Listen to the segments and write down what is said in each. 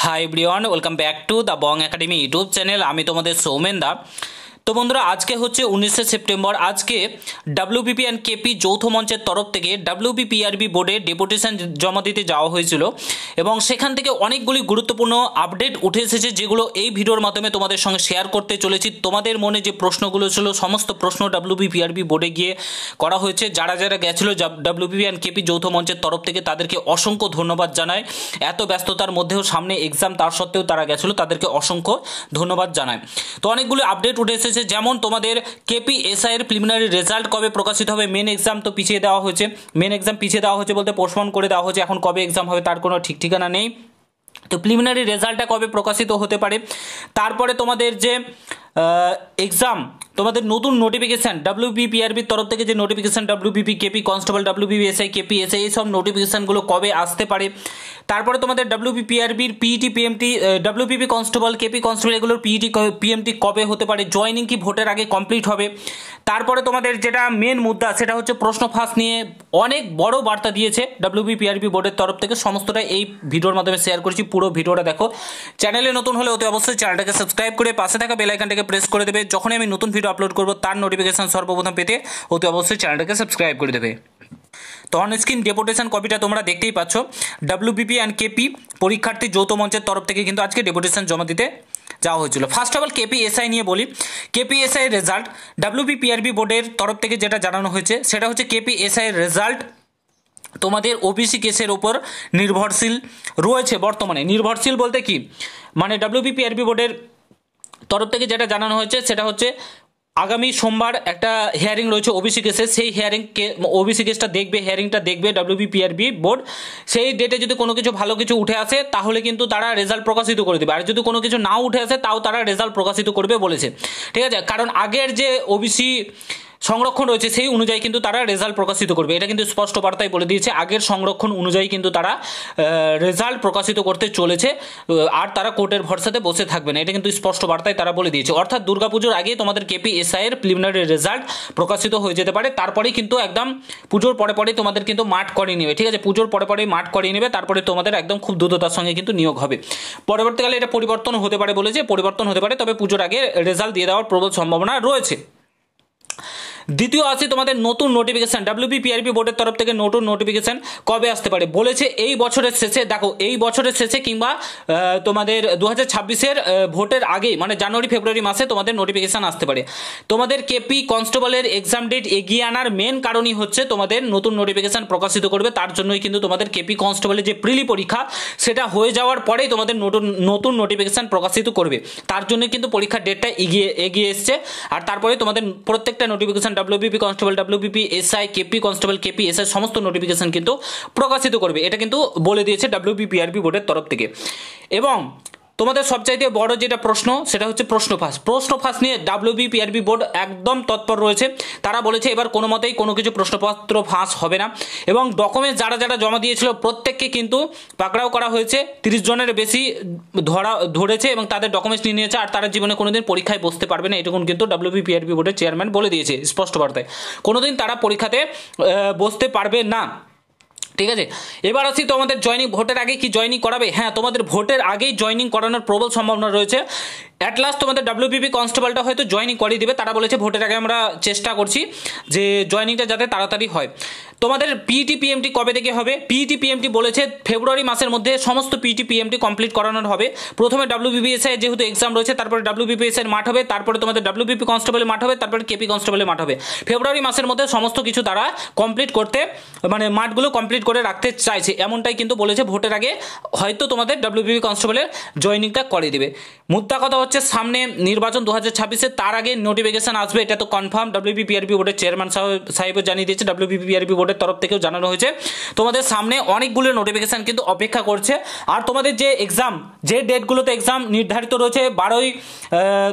Hi everyone, welcome back to the Bong academy YouTube channel. আমি তোমাদের সৌমেন দা। তো বন্ধুরা, আজকে হচ্ছে 19শে সেপ্টেম্বর। আজকে ডাব্লিউবিপি অ্যান্ড কেপি যৌথ মঞ্চের তরফ থেকে ডাব্লিউবিপিআরবি বোর্ডে ডেপুটেশন জমা দিতে যাওয়া হয়েছিল এবং সেখান থেকে অনেকগুলি গুরুত্বপূর্ণ আপডেট উঠে এসেছে, যেগুলো এই ভিডিওর মাধ্যমে তোমাদের সঙ্গে শেয়ার করতে চলেছি। তোমাদের মনে যে প্রশ্নগুলো ছিল, সমস্ত প্রশ্ন ডাব্লিউবিপিআরবি বোর্ডে গিয়ে করা হয়েছে। যারা যারা গেছিলো ডাব্লিউবিপি অ্যান্ড কেপি যৌথ মঞ্চের তরফ থেকে, তাদেরকে অসংখ্য ধন্যবাদ জানায়। এত ব্যস্ততার মধ্যেও সামনে এক্সাম, তার সত্ত্বেও তারা গেছিলো, তাদেরকে অসংখ্য ধন্যবাদ জানায়। তো অনেকগুলো আপডেট উঠে এসেছে, যেমন তোমাদের কেপি এসআই এর প্রিলিমিনারি রেজাল্ট কবে প্রকাশিত হবে। মেন এক্সাম তো পিছিয়ে দেওয়া হয়েছে, মেন এক্সাম পিছিয়ে দেওয়া হয়েছে বলতে পোস্টপোন করে দেওয়া হয়েছে। এখন কবে এক্সাম হবে তার কোনো ঠিক ঠিকানা নেই। তো প্রিলিমিনারি রেজাল্টটা কবে প্রকাশিত হতে পারে। তারপরে তোমাদের যে এক্সাম, তোমাদের নতুন নোটিফিকেশান ডাব্লিউবিপিআরবির তরফ থেকে যে notification WBP KP constable, WBP SI KP SI, এই সব নোটিফিকেশানগুলো কবে আসতে পারে। তারপরে তোমাদের ডাব্লিউবিপিআরবির PET PMT, WBP constable KP constable, এগুলোর পিইটি পিএমটি কবে হতে পারে। জয়েনিং কি ভোটের আগে কমপ্লিট হবে। তারপরে তোমাদের যেটা মেন মুদ্রা, সেটা হচ্ছে প্রশ্ন ফাঁস নিয়ে অনেক বড় বার্তা দিয়েছে ডাব্লিউবিপিআরবি বোর্ডের তরফ থেকে। সমস্তটা এই ভিডিওর মাধ্যমে শেয়ার করেছি, পুরো ভিডিওটা দেখো। চ্যানেলে নতুন হলে অতি অবশ্যই চ্যানেলটাকে সাবস্ক্রাইব করে পাশে থাকা বেল আইকনটাকে প্রেস করে দেবে। যখনই আমি নতুন ভিডিও আপলোড করব তার নোটিফিকেশন সর্বপ্রথম পেতে অতি অবশ্যই চ্যানেলটাকে সাবস্ক্রাইব করে দেবে। তো অন স্ক্রিন ডেপুটেশন কপিটা তোমরা দেখতেই পাচ্ছ। ডাব্লিউবিপি অ্যান্ড কেপি পরীক্ষার্থী যৌথ মঞ্চের তরফ থেকে কিন্তু আজকে ডেপুটেশন জমা দিতে যাওয়া হয়েছিল। First of all KP SI নিয়ে বলি। কেপি এসআই রেজাল্ট ডাব্লিউবিপিআরবি বোর্ডের তরফ থেকে যেটা জানানো হয়েছে, সেটা হচ্ছে কেপি এসআই রেজাল্ট তোমাদের ওবিসি কেসের ওপর নির্ভরশীল রয়েছে বর্তমানে। নির্ভরশীল বলতে কি, মানে ডাব্লিউবিপিআরবি বোর্ডের তরফ থেকে যেটা জানানো হয়েছে, সেটা হচ্ছে আগামী সোমবার একটা হিয়ারিং রয়েছে ওবিসি কেসের। সেই ওবিসি কেসটা দেখবে, হিয়ারিংটা দেখবে ডাব্লিউবিপিআরবি বোর্ড। সেই ডেটে যদি কোনো কিছু ভালো কিছু উঠে আসে, তাহলে কিন্তু তারা রেজাল্ট প্রকাশিত করে দেবে। আর যদি কোনো কিছু নাও উঠে আসে, তাও তারা রেজাল্ট প্রকাশিত করবে বলেছে, ঠিক আছে। কারণ আগের যে ওবিসি সংরক্ষণ রয়েছে, সেই অনুযায়ী কিন্তু তারা রেজাল্ট প্রকাশিত করবে। এটা কিন্তু স্পষ্ট বার্তায় বলে দিয়েছে, আগের সংরক্ষণ অনুযায়ী কিন্তু তারা রেজাল্ট প্রকাশিত করতে চলেছে। আর তারা কোর্টের ভরসাতে বসে থাকবে না, এটা কিন্তু স্পষ্ট বার্তায় তারা বলে দিয়েছে। অর্থাৎ দুর্গাপুজোর আগে তোমাদের কেপি এসআই এর প্রিলিমিনারি রেজাল্ট প্রকাশিত হয়ে যেতে পারে। তারপরেই কিন্তু একদম পুজোর পরে পরে তোমাদের কিন্তু মাঠ করিয়ে নেবে, ঠিক আছে। পুজোর পরে পরে মাঠ করিয়ে নেবে, তারপরে তোমাদের একদম খুব দ্রুততার সঙ্গে কিন্তু নিয়োগ হবে। পরবর্তীকালে এটা পরিবর্তন হতে পারে বলেছে, পরিবর্তন হতে পারে, তবে পুজোর আগে রেজাল্ট দিয়ে দেওয়ার প্রবল সম্ভাবনা রয়েছে। দ্বিতীয় আছে তোমাদের নতুন নোটিফিকেশান ডাব্লিউবিপিআরবি বোর্ডের তরফ থেকে। নতুন নোটিফিকেশান কবে আসতে পারে বলেছে, এই বছরের শেষে। দেখো, এই বছরের শেষে কিংবা তোমাদের 2026-এর ভোটের আগে, মানে জানুয়ারি ফেব্রুয়ারি মাসে তোমাদের নোটিফিকেশান আসতে পারে। তোমাদের কেপি কনস্টেবলের এক্সাম ডেট এগিয়ে আনার মেন কারণই হচ্ছে তোমাদের নতুন নোটিফিকেশান প্রকাশিত করবে। তার জন্যই কিন্তু তোমাদের কেপি কনস্টেবলের যে প্রিলি পরীক্ষা, সেটা হয়ে যাওয়ার পরেই তোমাদের নতুন নোটিফিকেশান প্রকাশিত করবে। তার জন্যই কিন্তু পরীক্ষার ডেটটা এগিয়ে এসছে। আর তারপরে তোমাদের প্রত্যেকটা notification WBP constable, WBP SI, KP constable, KP SI সমস্ত নোটিফিকেশন কিন্তু প্রকাশিত করবে। এটা কিন্তু বলে দিয়েছে ডাব্লিউবিপিআরবি বোর্ডের তরফ থেকে। এবং তোমাদের সবচাইতে বড় যেটা প্রশ্ন, সেটা হচ্ছে প্রশ্ন ফাঁস নিয়ে ডাব্লিউবিপিআরবি বোর্ড একদম তৎপর রয়েছে। তারা বলেছে এবার কোনো মতেই কোনো কিছু প্রশ্নপত্র ফাঁস হবে না। এবং ডকুমেন্টস যারা যারা জমা দিয়েছিল প্রত্যেককে কিন্তু পাকড়াও করা হয়েছে। 30 জনের বেশি ধরেছে এবং তাদের ডকুমেন্টস নিয়ে নিয়েছে। আর তারা জীবনে কোনোদিন পরীক্ষায় বসতে পারবে না, এটুকুন কিন্তু ডাব্লিউবিপিআরবি বোর্ডের চেয়ারম্যান বলে দিয়েছে স্পষ্ট বার্তায়। কোনোদিন তারা পরীক্ষাতে বসতে পারবে না, ঠিক আছে। এবার আসি তোমাদের জয়েনিং। ভোটের আগে কি জয়েনিং করাবে? হ্যাঁ, তোমাদের ভোটের আগেই জয়েনিং করানোর প্রবল সম্ভাবনা রয়েছে। অ্যাট লাস্ট তোমাদের ডাব্লিউবিপি কনস্টেবলটা হয়তো জয়েনিং করিয়ে দেবে। তারা বলেছে ভোটের আগে আমরা চেষ্টা করছি যে জয়েনিংটা যাতে তাড়াতাড়ি হয়। তোমাদের পিইটি পিএমটি কবে থেকে হবে? পিইটি পিএমটি বলেছে ফেব্রুয়ারি মাসের মধ্যে সমস্ত পিইটি পিএমটি কমপ্লিট করানোর হবে। প্রথমে ডাব্লিউবিপিএসআই যেহেতু এক্সাম রয়েছে, তারপরে ডাব্লিউবিপিএসআই মাঠ হবে, তারপরে তোমাদের ডাব্লিউবিপি কনস্টেবলের মাঠ হবে, তারপরে কেপি কনস্টেবলের মাঠ হবে। ফেব্রুয়ারি মাসের মধ্যে সমস্ত কিছু তারা কমপ্লিট করতে, মানে মাঠগুলো কমপ্লিট করে রাখতে চাইছে, এমনটাই কিন্তু বলেছে। ভোটের আগে হয়তো তোমাদের ডাব্লিউবিপি কনস্টেবলের জয়েনিংটা করে দেবে। মুদ্রা কথা হচ্ছে সামনে নির্বাচন 2026-এ, তার আগে নোটিফিকেশন আসবে, এটা তো কনফার্ম। ডাব্লিউবিপিআরবি বোর্ডের চেয়ারম্যান সাহেবও জানিয়ে দিয়েছে, ডাব্লিউবিপিআরবি বোর্ডের তরফ থেকেও জানানো হয়েছে। তোমাদের সামনে অনেকগুলো নোটিফিকেশন কিন্তু অপেক্ষা করছে। আর তোমাদের যে এক্সাম, যে ডেটগুলোতে এক্সাম নির্ধারিত রয়েছে, 12ই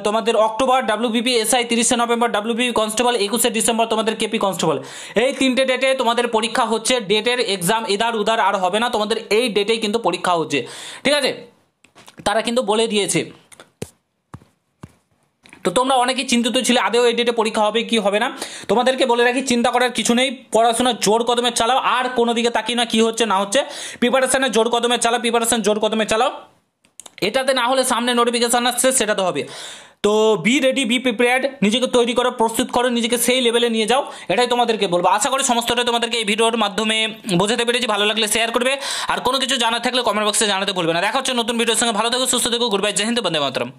তোমাদের অক্টোবর ডাব্লিউবিপি এসআই, 30শে নভেম্বর ডাব্লিউবিপি কনস্টেবল, 21শে ডিসেম্বর তোমাদের কেপি কনস্টেবল। এই 3টে ডেটে তোমাদের পরীক্ষা হচ্ছে। ডেটের এক্সাম এদার উদার আর হবে না, তোমাদের এই ডেটেই কিন্তু পরীক্ষা হচ্ছে, ঠিক আছে। তারা কিন্তু বলে দিয়েছে। তো তোমরা অনেকেই চিন্তিত ছিলে আদেও এই ডেটে পরীক্ষা হবে কি হবে না। তোমাদেরকে বলে রাখি, চিন্তা করার কিছু নেই। পড়াশোনা জোর কদমে চালাও, আর কোনো দিকে তাকিয়ে না কি হচ্ছে না হচ্ছে। প্রিপারেশন জোর কদমে চালাও। এটাতে না হলে সামনে নোটিফিকেশান আসছে সেটাতে হবে। তো বি রেডি, বি প্রিপেয়ার্ড, নিজেকে তৈরি করো, প্রস্তুত করো, নিজেকে সেই লেভেলে নিয়ে যাও, এটাই তোমাদেরকে বলবো। আশা করি সমস্তটাই তোমাদেরকে এই ভিডিওর মাধ্যমে বোঝাতে পেরেছি। ভালো লাগলে শেয়ার করবে, আর কোনো কিছু জানার থাকলে কমেন্ট বক্সে জানাতে ভুলবে না। দেখা হচ্ছে নতুন ভিডিওর সঙ্গে। ভালো থেকো, সুস্থ থেকো, গুড বাই, জয় হিন্দ, বন্দে মাতরম।